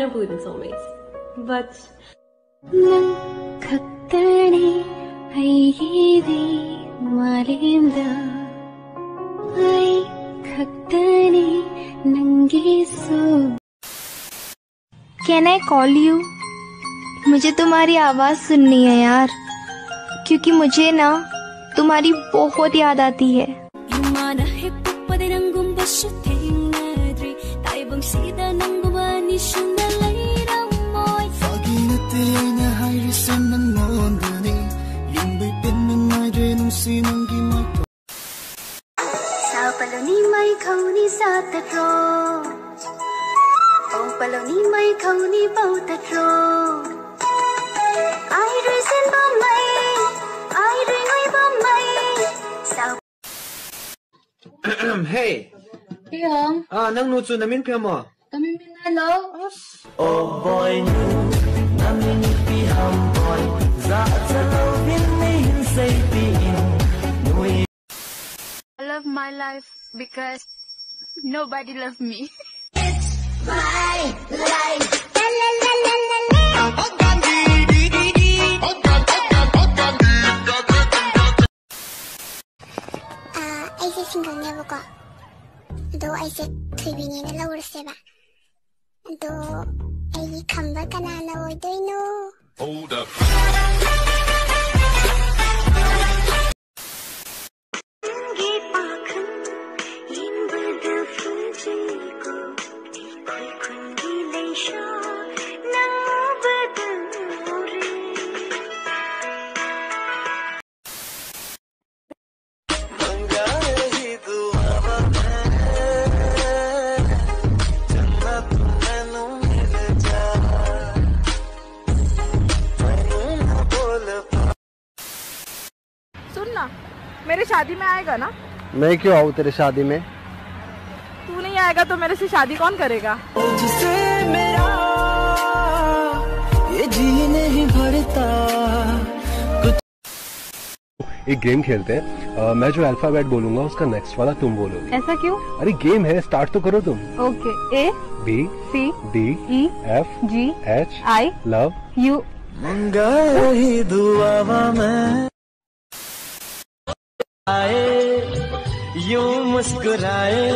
don't believe in soulmates. But Can I call you? मुझे तुम्हारी आवाज सुननी है यार, क्योंकि मुझे ना तुम्हारी बहुत याद आती है। Hey. Hey Hong. Nang nuchu namin pia mo. Namin pinalo. Oh boy, namin piham boy. Za lovin nahin say piin. I love my life because nobody loves me. It's my life. Aise single never got. Do I said to be in a lower seva. Do I come back and I know do you know? Hold up. मेरे शादी में आएगा ना? मैं क्यों आऊँ तेरे शादी में? तू नहीं आएगा तो मेरे से शादी कौन करेगा? जिसे मेरा ये जी नहीं भरता। एक गेम खेलते हैं। मैं जो अल्फाबेट बोलूंगा उसका नेक्स्ट वाला तुम बोलोगे। ऐसा क्यों? अरे गेम है, स्टार्ट तो करो तुम। Okay. A B C D E F G H I love U। मंगा रही दुआवा में आए यूं मुस्कुराए,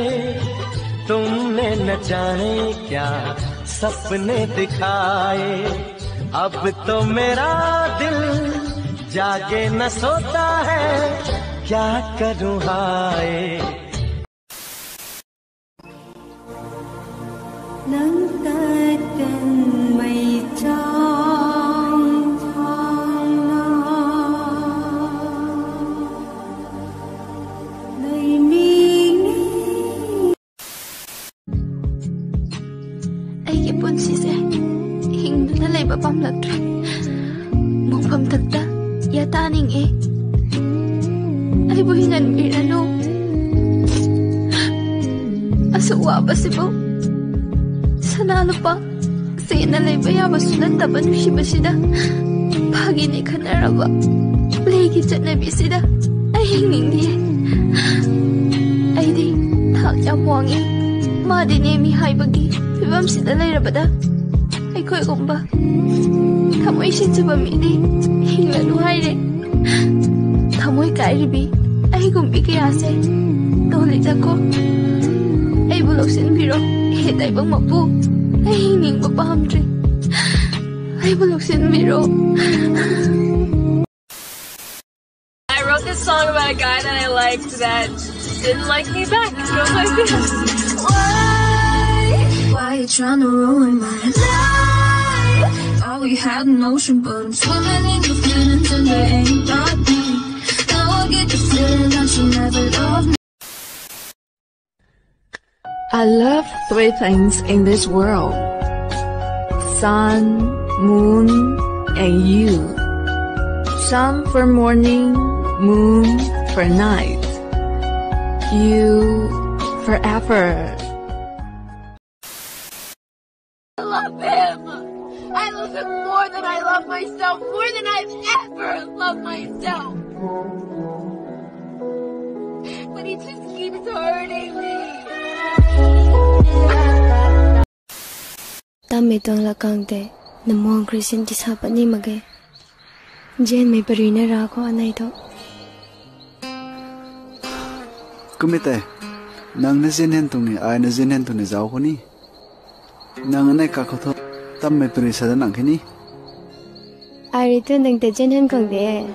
तुमने न जाने क्या सपने दिखाए। अब तो मेरा दिल जागे न सोता है, क्या करूं हाय। पुंसीसे हिंदुना लेबा पामलक्ट्रे मोफम तकता या तानिंगे आइबो हिंगन बिरनो असु वाबसिबो सना लुपा सेना लेबा याबा सुनतबा नुसिबसिदा भागिने खनरबा लेगी चटनबिसिदा आई हिंनिंदिए आइदि थाक याम वांगे मादिने मी हाइबगी फिवम सिदा लेरबदा अखोय गुम्बा थमोय सिचबा मिदि हिंगलनु हाइरे थमोय काइरिबी आई गुम्बी कयासे तोलिदाको आई बुलोक्सिन बिरो हे दाइबंग मपु आई हिंनिंगबा पामद्रे आई बुलोक्सिन बिरो। I wrote this song about a guy that I liked that didn't like me back. It goes like this. Why you trying to ruin my life? Thought we had an ocean, but I'm swimming in your feelings and they ain't got me. Now I get the feeling that you never loved me. I love 3 things in this world: sun, moon, and you. Sun for morning, moon for night, you forever. I love him. I love him more than I love myself, more than I've ever loved myself. But he just keeps hurting me. Tammy Tong La Kangte, the Mong Christian Disapani Mage. Jen may Perina Rako Anaito. Kumite, nang nazinin to ni ay nazinin to ni Zao ko ni. Nang anay kakoto, tam may perisa na nang kini. I return ng Tejen Kong de.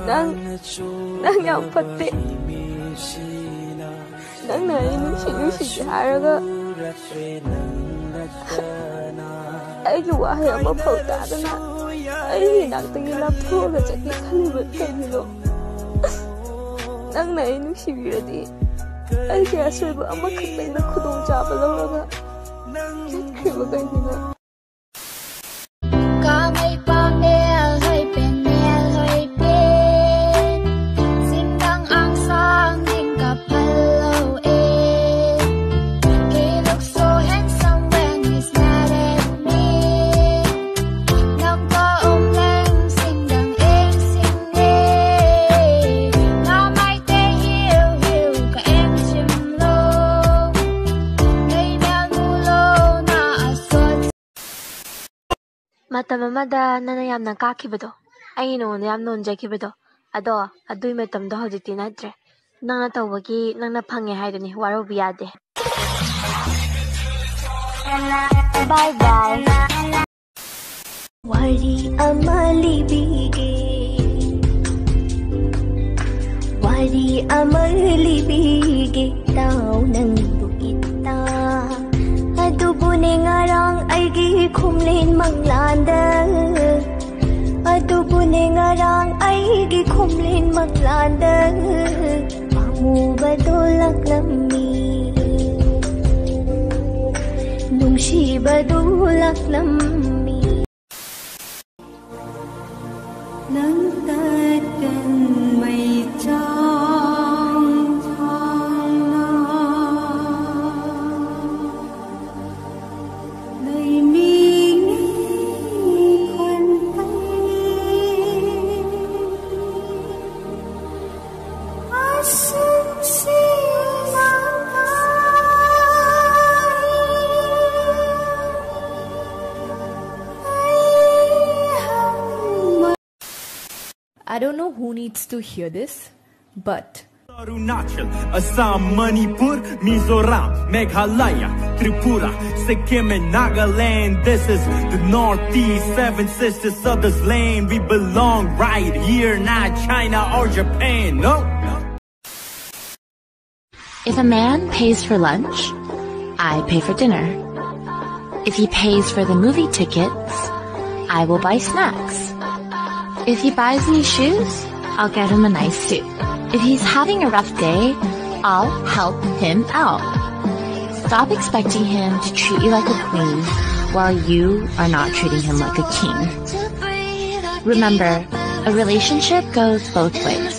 Nang yang pati. Nang na inusi haraga. Ay luwahe ama pauta na. Ay hinagtang ilaptulad sa kikalibot kanino. Nang na inusi biradi. Ay kaya soy ba ang makatay na kudong jaba lauraga. Kitkriba kanino. Kamay pa mel hoy pen mel hoy pen. Singgang ang sang ding kapalo eh. He looks so handsome when he's mad at me. Nagkaong lang singgang eng sing eh. Kamay te hiu hiu ka em sim lo. Ngay mel mulo na asot. Matamamada nanayam ng kakibado. Ay nayam noon jakibado. Ado, adoy matamdo hojiti nadre. Nang natawagi, nang napangya haydani, waro biyade. Bye bye. Wari amalibige. Wari amalibige. Tao ng bukita. Adubune ngarang ay gikumlin manglanda. Adubune ngarang ay gikumlin manglanda. Pamubadulak lami. Nungsi badulak lami. Nang tatang may chang chang na. I don't know who needs to hear this, but Arunachal, Assam, Manipur, Mizoram, Meghalaya, Tripura, Sikkim and Nagaland. This is the Northeast, seven sisters of this land. We belong right here, not China or Japan, no? If a man pays for lunch, I pay for dinner. If he pays for the movie tickets, I will buy snacks. If he buys me shoes, I'll get him a nice suit. If he's having a rough day, I'll help him out. Stop expecting him to treat you like a queen while you are not treating him like a king. Remember, a relationship goes both ways.